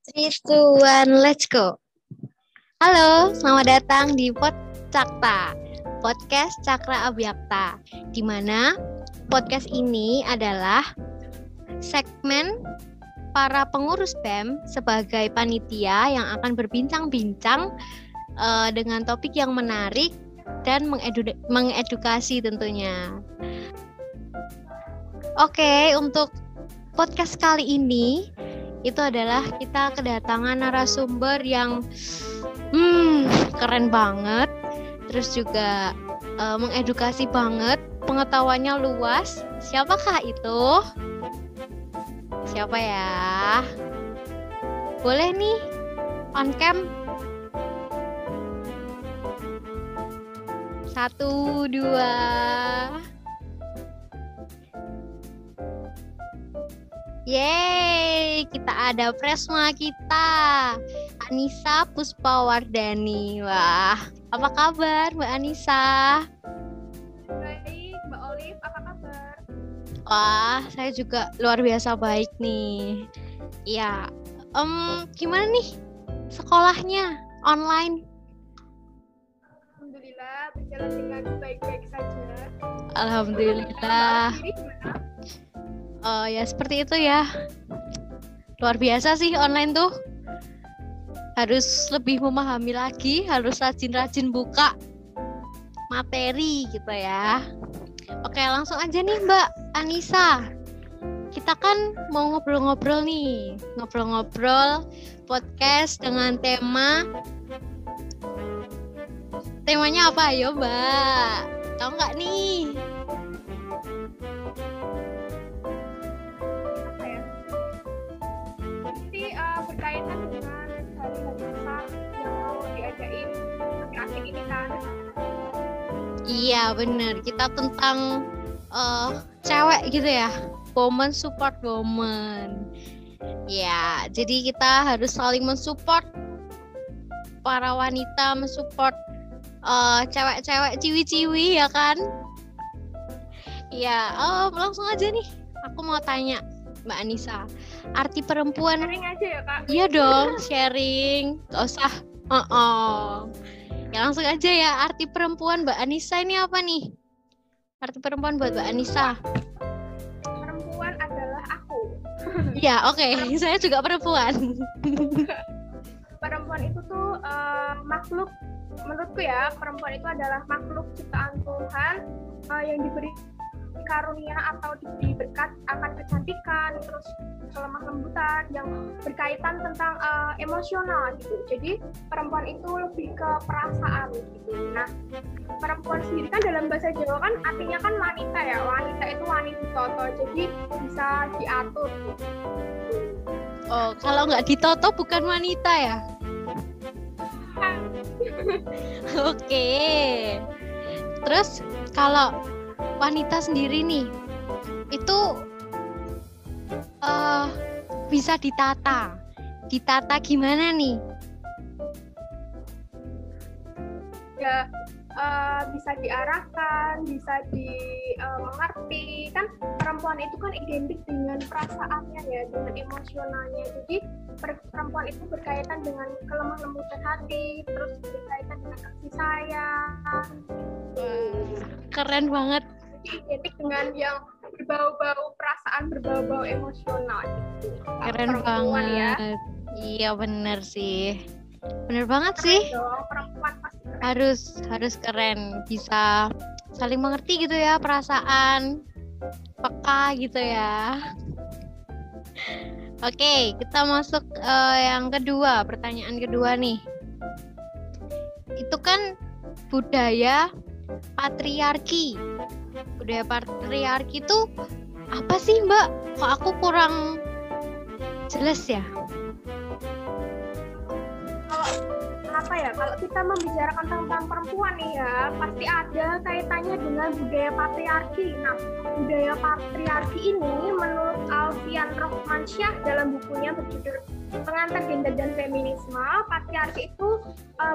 3, 2, 1, let's go. Halo, selamat datang di Podcakta, podcast Cakra Abhyakta, di mana podcast ini adalah segmen para pengurus BEM sebagai panitia yang akan berbincang-bincang dengan topik yang menarik dan mengedukasi tentunya. Oke, untuk podcast kali ini itu adalah kita kedatangan narasumber yang keren banget, terus juga mengedukasi banget, pengetahuannya luas. Siapakah itu? Siapa ya? Boleh nih on cam. 1, 2. Yeay, kita ada Presma kita, Anissa Puspawardani. Wah, apa kabar Mbak Anissa? Baik, Mbak Olive, apa kabar? Wah, saya juga luar biasa baik nih. Ya, gimana nih sekolahnya online? Alhamdulillah berjalan dengan baik-baik saja. Alhamdulillah. Mbak Olive gimana? Ya seperti itu ya. Luar biasa sih online tuh. Harus lebih memahami lagi, harus rajin-rajin buka materi gitu ya. Oke, langsung aja nih Mbak Anissa. Kita kan mau ngobrol-ngobrol nih. Ngobrol-ngobrol podcast dengan temanya apa? Ayo Mbak, tahu nggak nih? Berkaitan dengan hari-hari besar yang mau diadain akhir-akhir ini kan. Iya bener, kita tentang cewek gitu ya, woman support woman. Ya, jadi kita harus saling mensupport para wanita, mensupport cewek-cewek, ciwi-ciwi ya kan. Ya, langsung aja nih, aku mau tanya Mbak Anissa, arti perempuan. Sharing aja ya Kak. Iya dong, sharing, gak usah. Ya langsung aja ya, arti perempuan Mbak Anissa ini apa nih? Arti perempuan buat Mbak Anissa. Perempuan adalah aku. Ya oke. Saya juga perempuan. Perempuan itu tuh makhluk, menurutku ya, perempuan itu adalah makhluk ciptaan Tuhan yang diberi karunia atau diberi berkat akan kecantikan, terus kelemah lembutan yang berkaitan tentang emosional gitu. Jadi perempuan itu lebih ke perasaan gitu. Nah, perempuan sendiri kan dalam bahasa Jawa kan artinya kan wanita ya. Wanita itu wanitoto, jadi bisa diatur gitu. Oh, kalau nggak ditoto bukan wanita ya? Oke. Terus kalau wanita sendiri nih, itu bisa ditata. Ditata gimana nih? Ya bisa diarahkan, bisa dimengerti. Kan perempuan itu kan identik dengan perasaannya ya, dengan emosionalnya. Jadi perempuan itu berkaitan dengan kelemah lembutan hati, terus berkaitan dengan kasih sayang. Keren banget. Jadi identik dengan yang berbau-bau perasaan, berbau-bau emosional gitu. Keren banget ya. Iya bener sih. Bener banget sih. Dong, perempuan pasti keren. Harus keren, bisa saling mengerti gitu ya, perasaan, peka gitu ya. Oke, kita masuk yang kedua, pertanyaan kedua nih. Itu kan budaya patriarki. Budaya patriarki itu apa sih Mbak? Kok aku kurang jelas ya? Kalau kita membicarakan tentang perempuan nih ya, pasti ada kaitannya dengan budaya patriarki. Nah, budaya patriarki ini menurut Alfian Rohmansyah dalam bukunya berjudul pengantar gender dan feminisme. Patriarki itu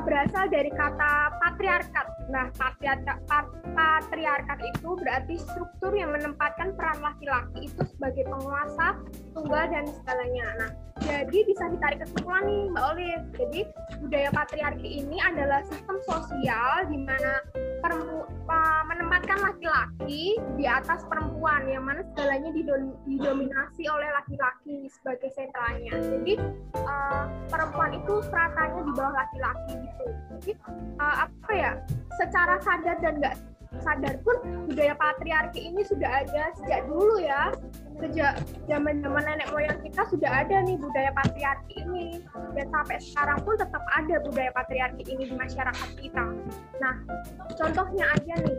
berasal dari kata patriarkat. Nah, patriarkat itu berarti struktur yang menempatkan peran laki-laki itu sebagai penguasa, tunggal, dan segalanya. Nah, jadi bisa ditarik kesimpulan nih, Mbak Olive. Jadi, budaya patriarki ini adalah sistem sosial di mana menempatkan laki-laki di atas perempuan, yang mana segalanya didominasi oleh laki-laki sebagai sentralnya. Jadi perempuan itu seratanya di bawah laki-laki gitu. Jadi secara sadar dan nggak sadar pun budaya patriarki ini sudah ada sejak dulu ya. Sejak zaman nenek moyang kita sudah ada nih budaya patriarki ini, dan sampai sekarang pun tetap ada budaya patriarki ini di masyarakat kita. Nah, contohnya aja nih,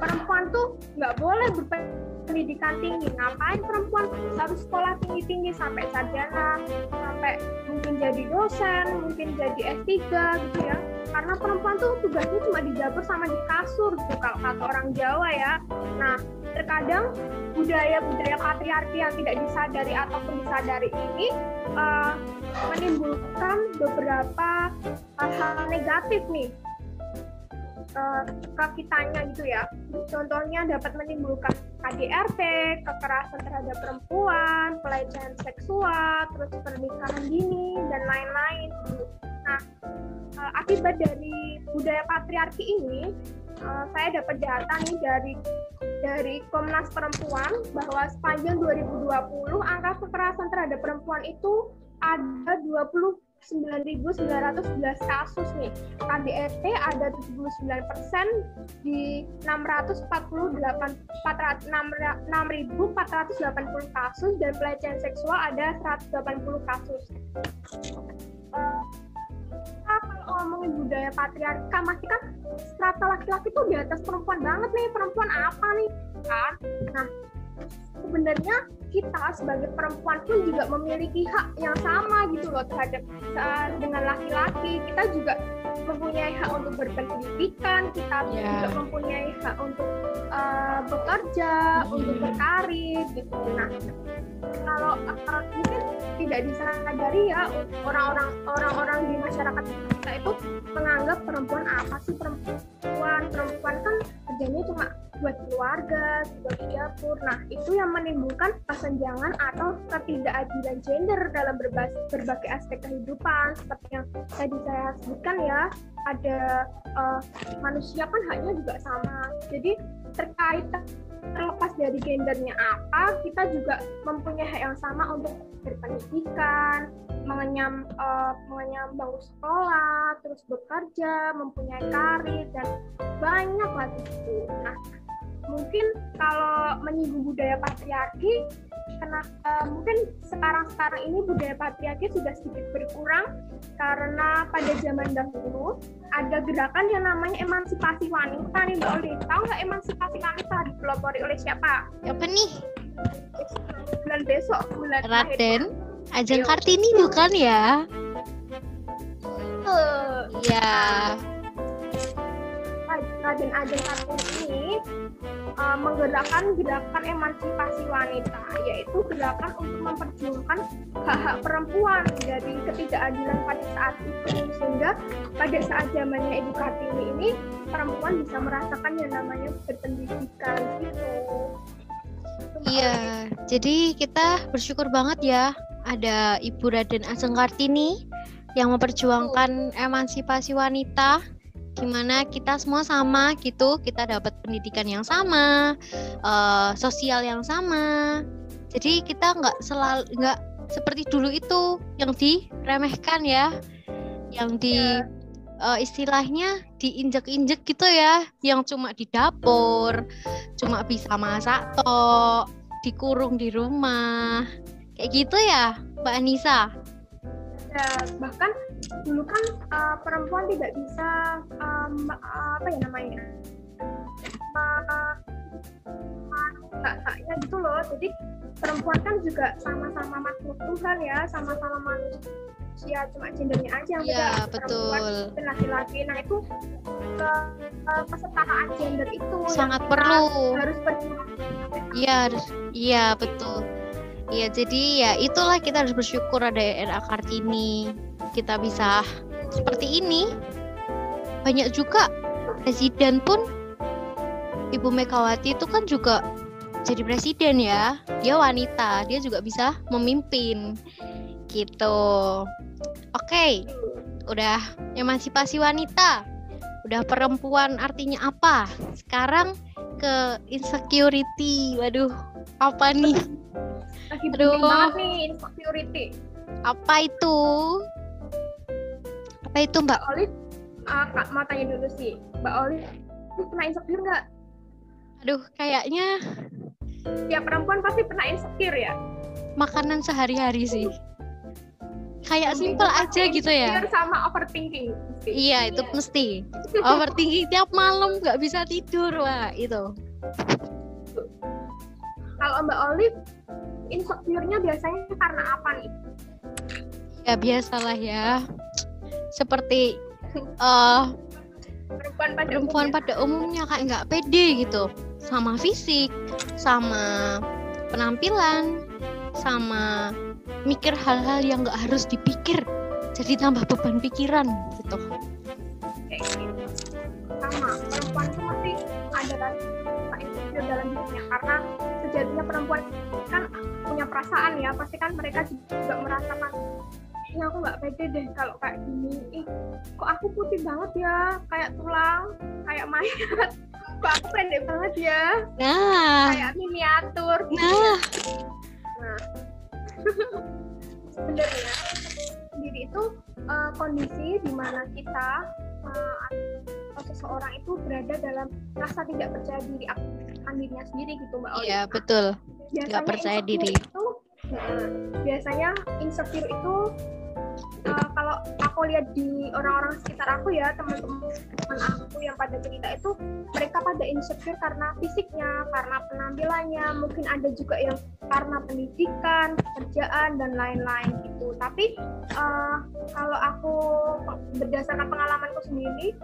perempuan tuh nggak boleh berpendidikan tinggi. Ngapain perempuan harus sekolah tinggi-tinggi sampai sarjana, sampai mungkin jadi dosen, mungkin jadi S3 gitu ya? Karena perempuan tuh tugasnya cuma di dapur sama di kasur gitu, kalau kata orang Jawa ya. Nah, terkadang budaya patriarki yang tidak disadari ataupun disadari ini menimbulkan beberapa hal negatif nih ke kitanya gitu ya. Contohnya dapat menimbulkan KDRT, kekerasan terhadap perempuan, pelecehan seksual, terus pernikahan dini, dan lain-lain. Nah, akibat dari budaya patriarki ini, saya dapat data nih dari Komnas Perempuan bahwa sepanjang 2020 angka kekerasan terhadap perempuan itu ada 29.911 kasus nih. KDRT ada 79% di 6.480 kasus, dan pelecehan seksual ada 180 kasus. Kalau ngomongin budaya patriarki, masih kan strata laki-laki tuh di atas perempuan banget nih. Perempuan apa nih kan? Nah, sebenarnya kita sebagai perempuan pun juga memiliki hak yang sama gitu loh terhadap dengan laki-laki. Kita juga mempunyai hak untuk berpendidikan, kita juga mempunyai hak untuk bekerja, untuk berkarir gitu. Nah, kalau mungkin tidak disadari ya, orang-orang di masyarakat kita itu menganggap perempuan apa sih perempuan kan kerjanya cuma buat keluarga, buat di dapur. Nah, itu yang menimbulkan kesenjangan atau ketidakadilan gender dalam berbagai aspek kehidupan. Seperti yang tadi saya sebutkan ya, ada manusia kan haknya juga sama. Jadi terlepas dari gendernya apa, kita juga mempunyai hak yang sama untuk berpendidikan, mengenyam bangku sekolah, terus bekerja, mempunyai karir, dan banyak lagi itu. Nah, mungkin kalau menyinggung budaya patriarki, mungkin sekarang ini budaya patriarki sudah sedikit berkurang karena pada zaman dahulu ada gerakan yang namanya emansipasi wanita nih Mbak Oli. Tahu nggak emansipasi wanita dipelopori oleh siapa? Apa nih? Bulan besok, bulan Raden Ajeng Kartini bukan ya? Iya. Raden Ajeng Kartini ini menggerakkan gerakan emansipasi wanita, yaitu gerakan untuk memperjuangkan hak-hak perempuan dari ketidakadilan pada saat itu, sehingga pada saat zamannya Ibu Kartini ini perempuan bisa merasakan yang namanya berpendidikan gitu. Iya, jadi kita bersyukur banget ya ada Ibu Raden Ajeng Kartini yang memperjuangkan emansipasi wanita, di mana kita semua sama gitu, kita dapat pendidikan yang sama, sosial yang sama. Jadi kita nggak seperti dulu itu yang diremehkan ya, yang istilahnya diinjek-injek gitu ya, yang cuma di dapur, cuma bisa masak tok, dikurung di rumah, kayak gitu ya, Mbak Anissa. Ya, bahkan dulu kan perempuan tidak bisa haknya gitu loh. Jadi perempuan kan juga sama-sama makhluk Tuhan ya, sama-sama manusia, cuma gendernya aja yang beda, perempuan dan laki-laki. Nah, itu kesetaraan gender itu sangat perlu. Harus berjuang. Iya betul. Iya, jadi ya itulah kita harus bersyukur ada RA Kartini. Kita bisa seperti ini. Banyak juga presiden pun, Ibu Megawati itu kan juga jadi presiden ya. Dia wanita, dia juga bisa memimpin. Gitu. Oke, udah emansipasi wanita. Udah perempuan artinya apa? Sekarang ke insecurity. Waduh, apa nih? Lagi penting banget nih insecurity. Apa itu? Apa itu, Mbak? Mbak Olive, Kak mau tanya dulu sih. Mbak Olive, pernah insecure nggak? Aduh, kayaknya Tiap perempuan pasti pernah insecure ya? makanan sehari-hari sih. Kayak simple aja gitu ya. Insecure sama overthinking. Iya, itu mesti. Overthinking tiap malam nggak bisa tidur, wah itu. Kalau Mbak Olive, insecure-nya biasanya karena apa nih? Ya biasalah ya. Seperti perempuan pada umumnya kayak nggak pede gitu sama fisik, sama penampilan, sama mikir hal-hal yang nggak harus dipikir, jadi tambah beban pikiran gitu. Kayak gitu. Sama perempuan itu pasti ada rasa insecure dalam dirinya karena sejatinya perempuan kan punya perasaan ya, pasti kan mereka juga merasakan ini aku nggak pede deh kalau kayak gini, kok aku putih banget ya, kayak tulang, kayak mayat, kok aku pendek banget ya, kayak miniatur. Nah. Sebenarnya sendiri itu kondisi di mana kita atau seseorang itu berada dalam rasa tidak percaya diri akan dirinya sendiri gitu, Mbak Oli. Iya betul. Nggak percaya diri. Biasanya insecure itu kalau aku lihat di orang-orang sekitar aku ya, teman-teman aku yang pada cerita itu mereka pada insecure karena fisiknya, karena penampilannya, mungkin ada juga yang karena pendidikan, pekerjaan dan lain-lain gitu. Tapi kalau aku berdasarkan pengalamanku sendiri,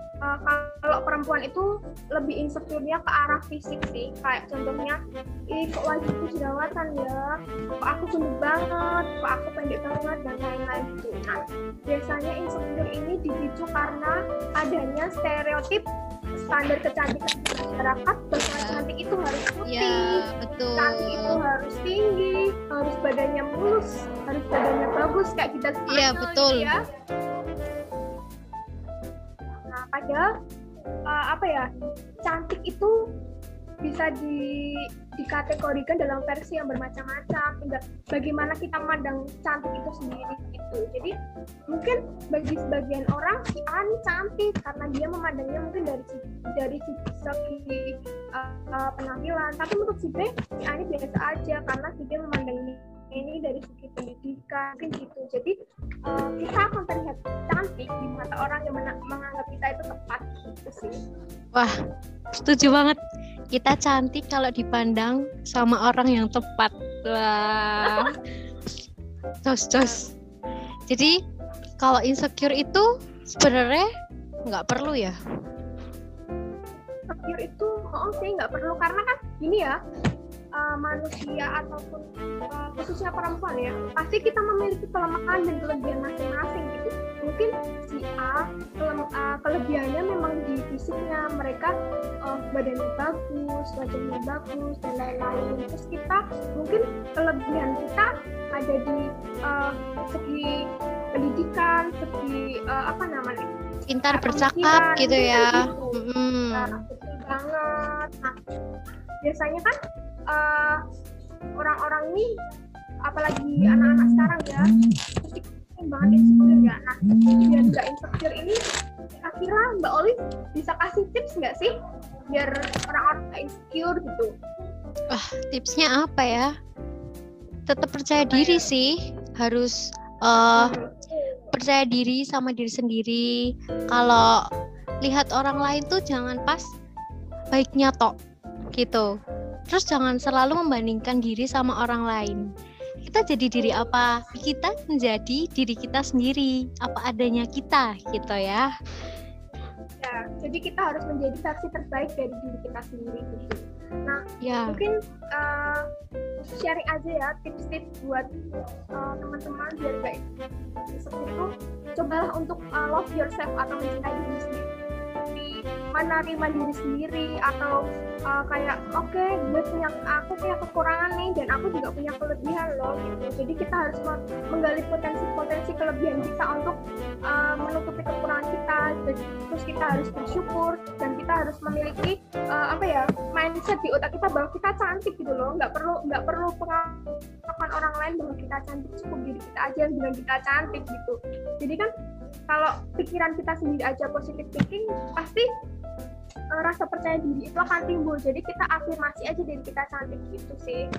kalau perempuan itu lebih insecure-nya ke arah fisik sih. Kayak contohnya, kok wajahku jerawatan ya, kok aku gendut banget, kok aku pendek banget dan lain-lain gitu. Nah, biasanya insecure ini dipicu karena adanya stereotip standar kecantikan masyarakat bahwa cantik itu harus putih, ya, betul. cantik itu harus tinggi, harus badannya mulus, harus badannya bagus kayak kita semua. Iya betul. Ya. Nah, padahal apa ya, cantik itu bisa dikategorikan dalam versi yang bermacam-macam. Tinggal bagaimana kita memandang cantik itu sendiri gitu. Jadi mungkin bagi sebagian orang si A ini cantik karena dia memandangnya mungkin dari segi penampilan. Tapi menurut si B, si A ini biasa aja karena si B memandangnya ini dari segi pendidikan, mungkin gitu. Jadi kita akan terlihat cantik di mata orang yang menganggap kita itu tepat gitu sih. Wah, setuju banget. Kita cantik kalau dipandang sama orang yang tepat. Wah, jos. Jadi kalau insecure itu sebenarnya nggak perlu ya? Insecure itu, sih nggak perlu karena kan gini ya. Manusia ataupun khususnya perempuan ya, pasti kita memiliki kelemahan dan kelebihan masing-masing gitu. Mungkin si A kelebihannya memang di fisiknya, mereka badannya bagus, wajahnya bagus dan lain-lain. Terus kita mungkin kelebihan kita ada di segi pendidikan, segi pintar bercakap gitu ya. Gitu. Nah, betul banget. Nah, biasanya kan orang-orang ini, apalagi anak-anak sekarang ya, sering banget insecure ya. Nah, biar nggak insecure ini, kira-kira Mbak Olive bisa kasih tips nggak sih biar orang-orang nggak insecure gitu? Wah, tipsnya apa ya? Tetap percaya diri sih, harus percaya diri sama diri sendiri. Kalau lihat orang lain tuh jangan pas baiknya tok gitu. Terus jangan selalu membandingkan diri sama orang lain. Kita jadi diri apa? Kita menjadi diri kita sendiri, apa adanya kita gitu ya. Ya, jadi kita harus menjadi versi terbaik dari diri kita sendiri gitu. Ya, Mungkin sharing aja ya tips-tips buat teman-teman biar gak insecure itu, cobalah untuk love yourself atau mencintai diri sendiri, menerima diri sendiri, atau kayak oke, aku punya kekurangan nih dan aku juga punya kelebihan loh gitu. Jadi kita harus menggali potensi kelebihan kita untuk menutupi kekurangan kita. Terus kita harus bersyukur dan kita harus memiliki mindset di otak kita bahwa kita cantik gitu loh. Nggak perlu pengakuan orang lain bahwa kita cantik, cukup diri kita aja yang bilang kita cantik gitu. Jadi kan kalau pikiran kita sendiri aja positive thinking, pasti rasa percaya diri itu akan timbul. Jadi kita afirmasi aja diri kita cantik gitu sih.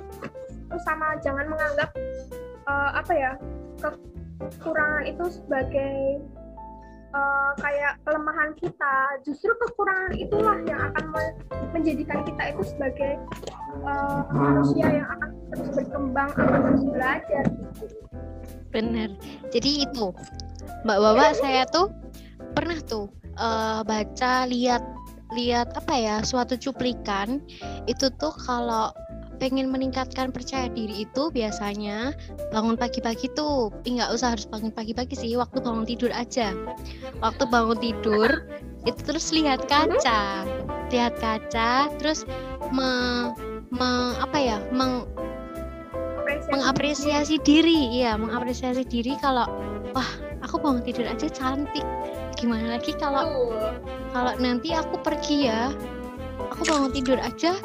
Terus sama jangan menganggap kekurangan itu sebagai kayak kelemahan kita. Justru kekurangan itulah yang akan menjadikan kita itu sebagai manusia yang akan terus berkembang, akan terus belajar gitu. benar. Jadi itu, Mbak Wawa, saya tuh pernah tuh baca lihat suatu cuplikan itu tuh kalau pengen meningkatkan percaya diri itu biasanya bangun pagi-pagi tuh, nggak usah harus bangun pagi-pagi sih, waktu bangun tidur aja. Waktu bangun tidur itu terus lihat kaca, terus mengapresiasi diri kalau wah, aku bangun tidur aja cantik. Gimana lagi kalau nanti aku pergi ya, aku bangun tidur aja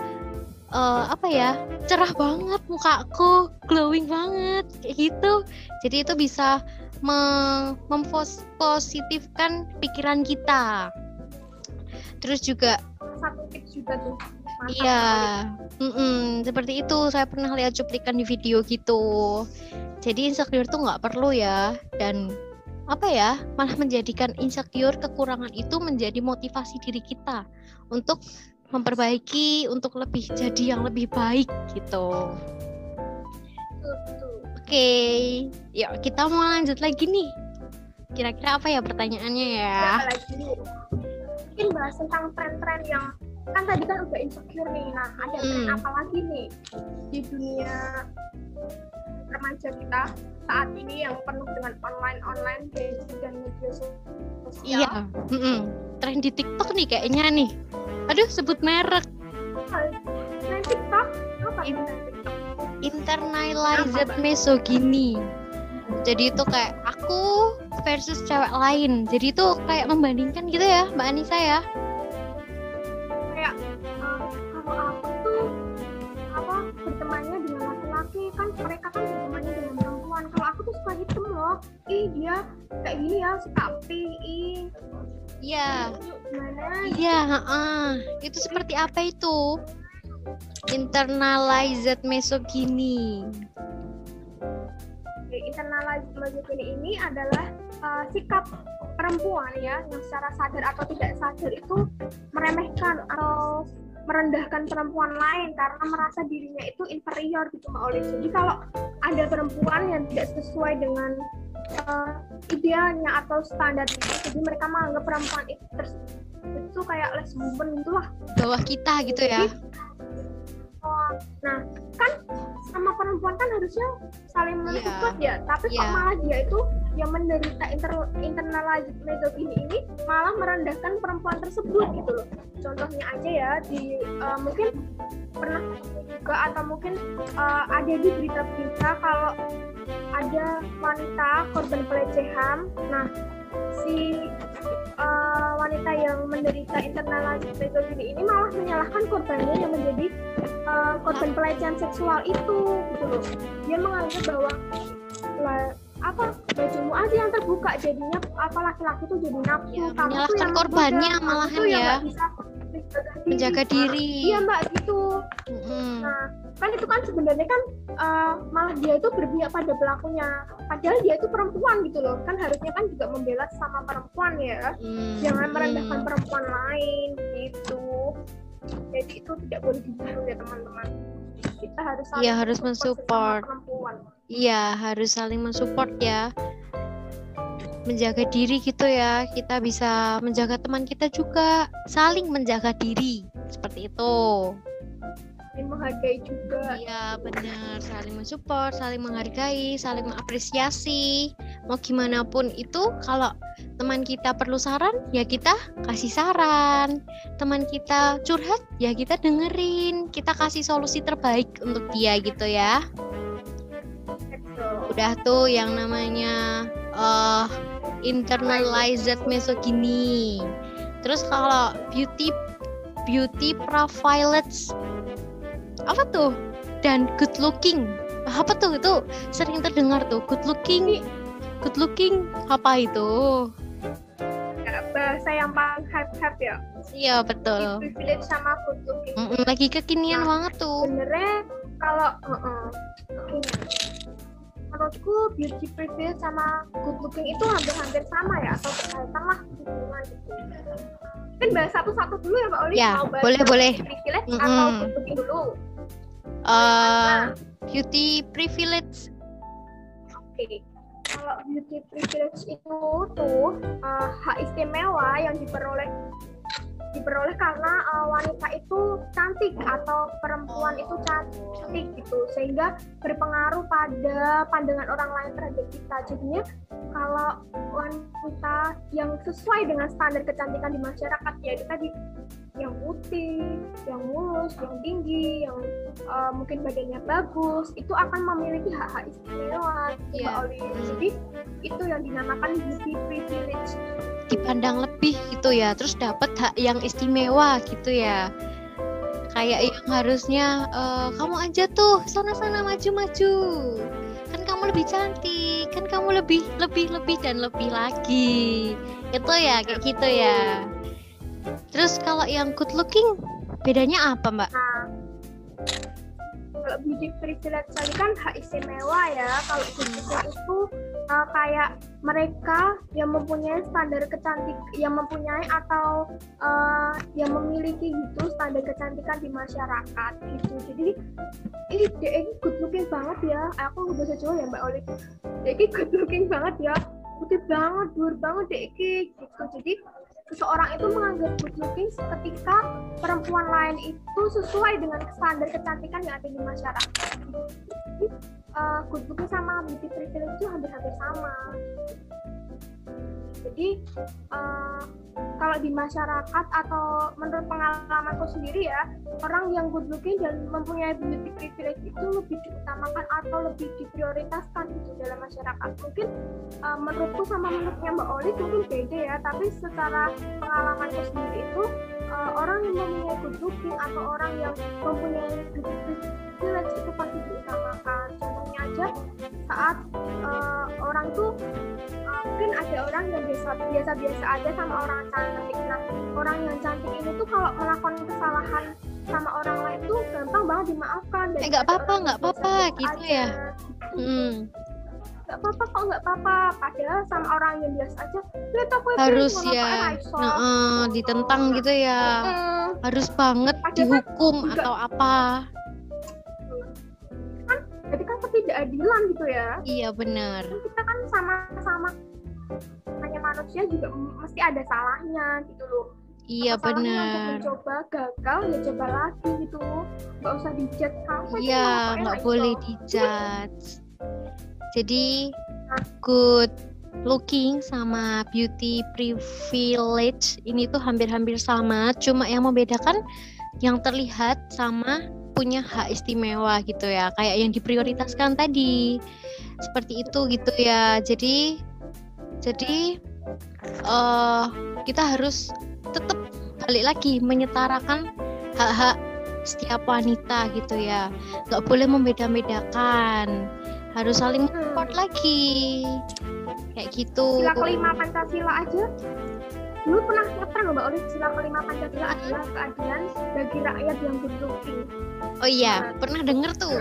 cerah banget mukaku, glowing banget kayak gitu. Jadi itu bisa mempositifkan pikiran kita. Terus juga satu tips juga tuh. Iya, seperti itu. Saya pernah lihat cuplikan di video gitu. Jadi insecure tuh nggak perlu ya, dan malah menjadikan insecure, kekurangan itu menjadi motivasi diri kita untuk memperbaiki, untuk jadi yang lebih baik gitu. Oke, yuk kita mau lanjut lagi nih. Kira-kira apa ya pertanyaannya ya? Mungkin bahas tentang tren-tren yang kan tadi kan udah insecure nih. Nah, ada tren apa lagi nih di dunia remaja kita saat ini yang penuh dengan online gadget dan media sosial? Iya, tren di TikTok nih kayaknya nih. Aduh, sebut merek. Tren TikTok? Apa tren TikTok? Internalized misogyny. Jadi itu kayak aku versus cewek lain. Jadi itu kayak membandingkan gitu ya, Mbak Anissa ya? Kayak kalau aku tuh bertemannya dengan laki-laki, kan mereka kan bertemannya dengan perempuan. Kalau aku tuh suka hitam loh. Dia kayak gini ya, suka pink. Iya. Gimana? Iya, itu seperti apa itu? Internalized misogyny. Internalized misogyny ini adalah sikap perempuan ya yang secara sadar atau tidak sadar itu meremehkan atau merendahkan perempuan lain karena merasa dirinya itu inferior gitu Mbak Oli. Jadi kalau ada perempuan yang tidak sesuai dengan idealnya atau standar itu, jadi mereka menganggap perempuan itu kayak less woman gitulah, bawah kita gitu ya. Nah kan sama perempuan kan harusnya saling mensupport ya, tapi kok malah dia itu yang menderita internalized misogyny ini malah merendahkan perempuan tersebut gitu loh. Contohnya aja ya mungkin pernah juga atau mungkin ada di berita-berita kalau ada wanita korban pelecehan. Nah si wanita yang menderita internalized misogyny ini malah menyalahkan korbannya yang menjadi korban pelecehan seksual itu gitu loh. Dia menganggap bahwa bajumu aja yang terbuka, jadinya laki-laki itu jadi nafsu, kamu tuh yang korbannya malahan ya menjaga diri. Iya Mbak gitu. Nah kan itu kan sebenarnya kan malah dia itu berpihak pada pelakunya, padahal dia itu perempuan gitu loh. Kan harusnya kan juga membela sama perempuan ya, jangan merendahkan perempuan lain gitu. Jadi itu tidak boleh ditiru ya teman-teman. Kita harus mensupport perempuan. Iya, harus saling mensupport ya. Menjaga diri gitu ya. Kita bisa menjaga teman kita juga, saling menjaga diri. Seperti itu. saling menghargai juga. Iya benar, saling mensupport, saling menghargai, saling mengapresiasi. Mau gimana pun itu, kalau teman kita perlu saran, ya kita kasih saran. Teman kita curhat, ya kita dengerin. Kita kasih solusi terbaik untuk dia gitu ya. Betul. Udah tuh yang namanya internalized misogyny. Terus kalau beauty privilege apa tuh? Dan good looking. Apa tuh? Itu sering terdengar tuh. Good looking apa itu? Ya, bahasa yang paling hype ya. Iya betul. Privilege sama good looking. Lagi kekinian banget tuh. Sebenarnya kalau menurutku beauty privilege sama good looking itu hampir-hampir sama ya, atau berkaitan lah hubungan gitu. Mungkin bahas satu-satu dulu ya Mbak Oli. Ya, mau bahas boleh. beauty privilege atau good looking dulu? Beauty privilege. Oke. Kalau beauty privilege itu tuh hak istimewa yang diperoleh karena wanita itu cantik atau perempuan itu cantik gitu, sehingga berpengaruh pada pandangan orang lain terhadap kita. Jadinya kalau wanita yang sesuai dengan standar kecantikan di masyarakat, ya itu tadi yang putih, yang mulus, yang tinggi, yang mungkin badannya bagus, itu akan memiliki hak-hak istimewa. Jadi itu yang dinamakan beauty privilege. Dipandang lebih gitu ya, terus dapat hak yang istimewa gitu ya. Kayak yang harusnya kamu aja tuh sana maju, kan kamu lebih cantik, kan kamu lebih dan lebih lagi. Itu ya kayak gitu ya. Terus kalau yang good looking bedanya apa Mbak? Nah, kalau beauty privilege tadi kan hak istimewa ya. Kalau good looking itu kayak mereka yang mempunyai standar yang mempunyai atau yang memiliki gitu standar kecantikan di masyarakat gitu. Jadi ini good looking banget ya. Aku bahasa Jawa ya Mbak Oli. Ini good looking banget ya. Putih banget, dur banget gitu. Jadi seseorang itu menganggap good looking ketika perempuan lain itu sesuai dengan standar kecantikan yang ada di masyarakat. Jadi, good looking sama beauty privilege itu hampir-hampir sama. Jadi kalau di masyarakat atau menurut pengalamanku sendiri ya, orang yang good looking dan mempunyai beauty privilege itu lebih diutamakan atau lebih diprioritaskan gitu dalam masyarakat. Mungkin menurutku sama menurutnya Mbak Oli mungkin beda ya, tapi secara pengalamanku sendiri itu orang yang mempunyai good looking atau orang yang mempunyai beauty privilege itu pasti diutamakan. Contohnya aja saat orang tuh mungkin ada orang yang biasa-biasa aja sama orang cantik. Nah, orang yang cantik ini tuh kalau melakukan kesalahan sama orang lain tuh gampang banget dimaafkan. Nggak apa-apa gitu ya. Nggak apa-apa. Padahal sama orang yang biasa aja, lihat aku harus ya, ditentang gitu ya. Harus banget dihukum kan, atau apa? Kan, jadi kan ketidakadilan gitu ya. Iya benar. Kita kan sama-sama hanya manusia juga mesti ada salahnya gitu loh. Iya benar. Mencoba gagal ya coba lagi gitu, nggak usah dijudge kamu. Iya nggak boleh dijudge. Jadi good looking sama beauty privilege ini tuh hampir-hampir sama, cuma yang membedakan yang terlihat sama punya hak istimewa gitu ya, kayak yang diprioritaskan tadi seperti itu gitu ya. Jadi kita harus tetap balik lagi menyetarakan hak-hak setiap wanita gitu ya, nggak boleh membeda-bedakan, harus saling support lagi kayak gitu. Sila kelima Pancasila aja dulu pernah nggak Mbak Oli? Sila kelima Pancasila adalah keadilan bagi rakyat yang good looking. Oh iya, pernah denger tuh.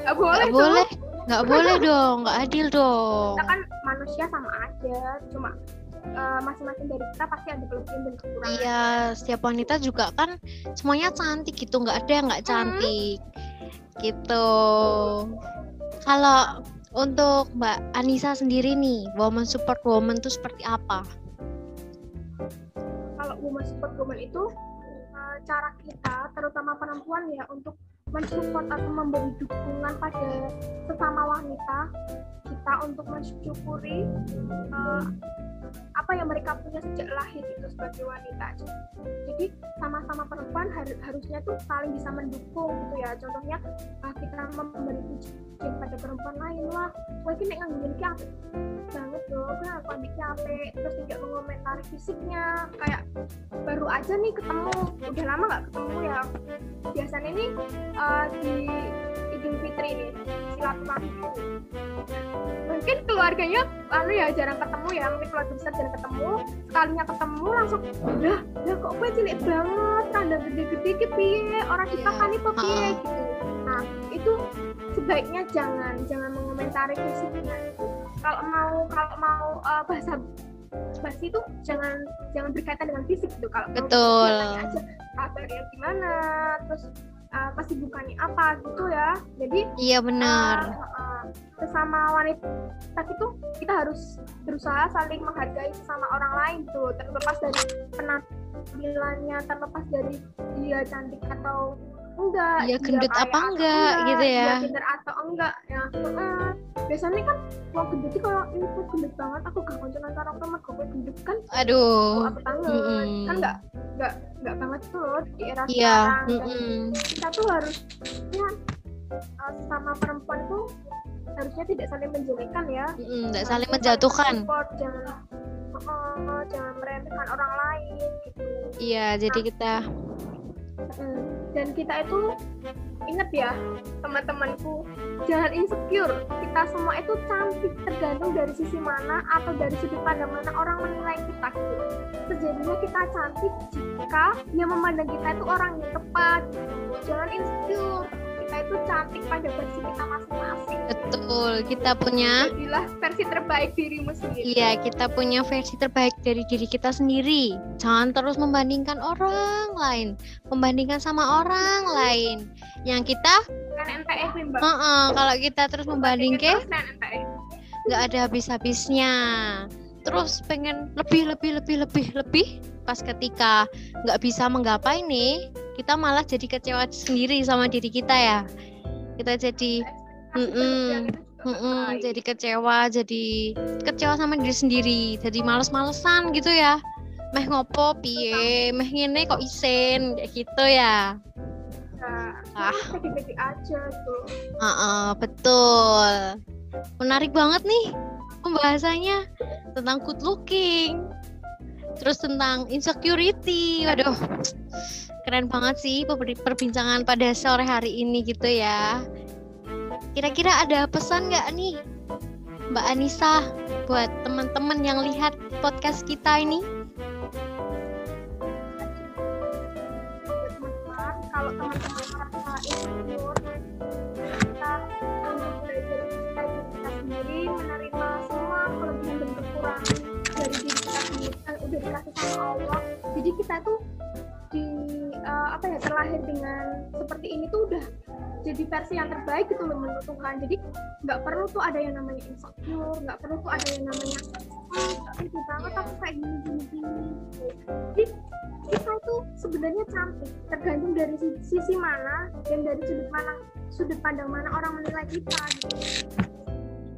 Nggak boleh dong, nggak adil dong. Kita kan manusia sama aja, cuma masing-masing dari kita pasti ada kelebihan dan kekurangan. Iya, setiap wanita juga kan semuanya cantik gitu, nggak ada yang nggak cantik gitu. Kalau untuk Mbak Anissa sendiri nih, woman support woman itu seperti apa? Kalau woman support woman itu cara kita, terutama perempuan ya, untuk mensupport atau memberi dukungan pada sesama wanita kita untuk mensyukuri apa yang mereka punya sejak lahir itu sebagai wanita. Jadi sama-sama perempuan harusnya tuh saling bisa mendukung gitu ya. Contohnya kita memberi pujian pada perempuan lain, wah mungkin yang ngomongin apa banget loh, kan aku ambil capek, terus tidak mengomentari fisiknya, kayak baru aja nih ketemu, udah lama nggak ketemu ya, biasanya nih di Idul Fitri nih silaturahmi, mungkin keluarganya ya jarang ketemu ya, mungkin keluarga besar jarang ketemu, sekalinya ketemu langsung udah kok gue cilik banget, rada gede-gede ke piye, orang kita kan itu piye gitu. Nah itu sebaiknya jangan mengomentari fisiknya. Kalau mau bahasa itu jangan berkaitan dengan fisik gitu. Kalau betul, tanya aja kabarnya gimana, terus kesibukannya apa gitu ya. Jadi iya benar. Sesama wanita itu kita harus berusaha saling menghargai sesama orang lain gitu, terlepas dari penampilannya, terlepas dari dia cantik atau enggak, ya gendut apa enggak gitu ya, pinter atau enggak ya. Biasanya kan mau gendut sih, kalau ini tuh gendut banget aku gak konconan karo temen gue gendut kan, aduh apa banget kan, enggak banget tuh loh di era sekarang. Kita tuh harusnya sama perempuan tuh harusnya tidak saling menjelekkan ya, tidak saling menjatuhkan, jangan meremehkan orang lain gitu. Iya, jadi kita dan kita itu ingat ya teman-temanku, jangan insecure, kita semua itu cantik tergantung dari sisi mana atau dari sudut pandang mana orang menilai kita gitu. Sejadinya kita cantik jika yang memandang kita itu orang yang tepat gitu. Jangan insecure, kita itu cantik pada versi kita masing-masing. Betul, kita punya jadilah versi terbaik dirimu sendiri. Iya, kita punya versi terbaik dari diri kita sendiri. Jangan terus membandingkan orang lain, membandingkan sama orang lain. Yang kita kalau kita terus membandingkan, nggak ada habis-habisnya. Terus pengen lebih, pas ketika nggak bisa menggapai nih, kita malah jadi kecewa sendiri sama diri kita ya. Kita jadi jadi kecewa sama diri sendiri, jadi males-malesan gitu ya. Meh ngopo piye, meh ngene kok isen kayak gitu ya. Pede-pede aja tuh. Betul. Menarik banget nih pembahasannya tentang good looking. Terus tentang insecurity. Waduh. Keren banget sih perbincangan pada sore hari ini gitu ya. Kira-kira ada pesan nggak nih Mbak Anissa buat teman-teman yang lihat podcast kita ini? Kalau teman-teman merasa insecure, kita untuk belajar kita sendiri, menerima semua kelebihan dan kekurangan dari diri kita sendiri yang udah dikasih sama Allah. Jadi kita tuh terlahir dengan seperti ini tuh udah jadi versi yang terbaik gitu loh menurut Tuhan. Jadi nggak perlu tuh ada yang namanya insecure, nggak perlu tuh ada yang namanya itu banget aku kayak gini. Jadi kita tuh sebenarnya cantik, tergantung dari sisi mana dan dari sudut pandang mana orang menilai kita gitu.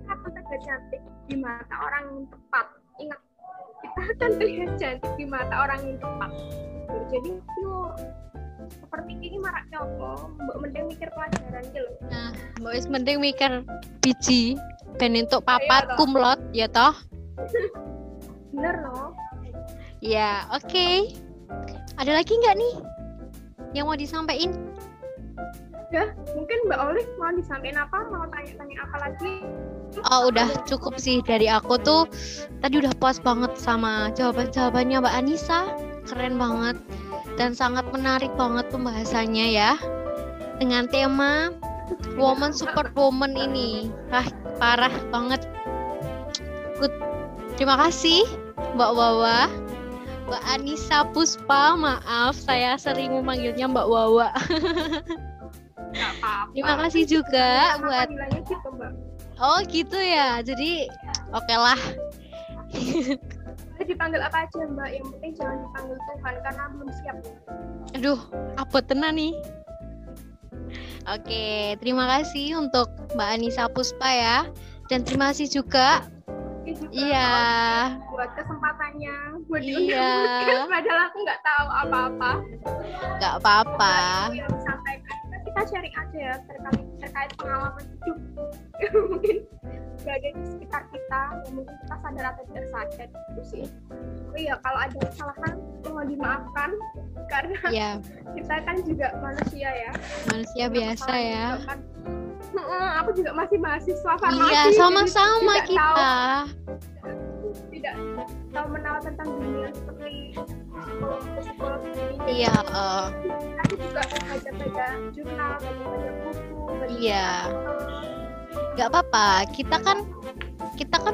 Kita terlihat cantik di mata orang yang tepat. Ingat, kita akan terlihat cantik di mata orang yang tepat. Jadi pure seperti ini maraknya apa? Mbak mending mikir pelajaran gitu. Nah, Mbak wis mending mikir biji ben entuk papat kumlot ya toh? Bener loh. Ya, oke. Ada lagi nggak nih yang mau disampaikan? Ya, mungkin Mbak Olive mau disampaikan apa? Mau tanya-tanya apa lagi? Oh, udah cukup sih dari aku tuh. Tadi udah puas banget sama jawabannya Mbak Anissa. Keren banget dan sangat menarik banget pembahasannya ya. Dengan tema Woman Support Woman ini. Parah banget. Good. Terima kasih Mbak Wawa. Mbak Anissa Puspa, maaf saya sering memanggilnya Mbak Wawa. Terima kasih juga buat gitu, Mbak. Oh gitu ya, jadi oke lah. dipanggil apa aja Mbak, yang penting jangan dipanggil Tuhan karena belum siap. Aduh, apa tenan nih? Oke, terima kasih untuk Mbak Anissa Puspa ya. Dan terima kasih juga. Iya. Buat kesempatannya, buat Iya. diundang. Padahal aku nggak tahu apa-apa. Nggak apa-apa. Yang disampaikan kita sharing aja ya terkait pengalaman hidup mungkin berada di sekitar kita, yang mungkin kita sadar atau tidak sadar itu sih. Oh iya, kalau ada kesalahan mohon dimaafkan karena kita kan juga manusia ya. Manusia biasa ya. Kan, aku juga masih mahasiswa farmasi. Iya, sama-sama kita. Tidak tahu mengenal tentang dunia seperti psikolog ini. Iya. Aku juga baca-baca jurnal, baca-baca buku. Iya. Gak apa-apa. Kita kan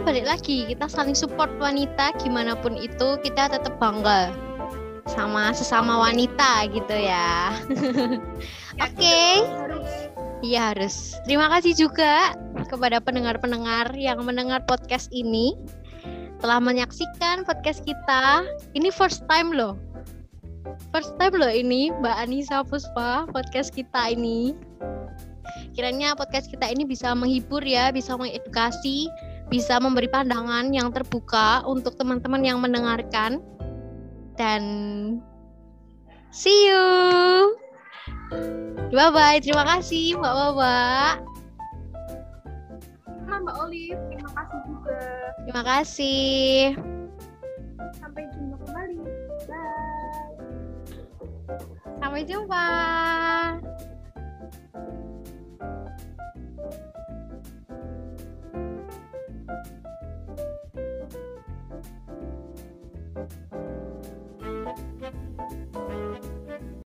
balik lagi. Kita saling support wanita. Gimana pun itu, kita tetap bangga sama sesama wanita gitu ya. Oke. Iya harus. Terima kasih juga kepada pendengar-pendengar yang mendengar podcast ini. Telah menyaksikan podcast kita. Ini first time loh ini Mbak Anissa Puspa podcast kita ini. Kiranya podcast kita ini bisa menghibur ya, bisa mengedukasi, bisa memberi pandangan yang terbuka untuk teman-teman yang mendengarkan. Dan see you. Bye-bye. Terima kasih Mbak. Mbak Olive, terima kasih juga. Terima kasih. Sampai jumpa kembali. Bye. Sampai jumpa.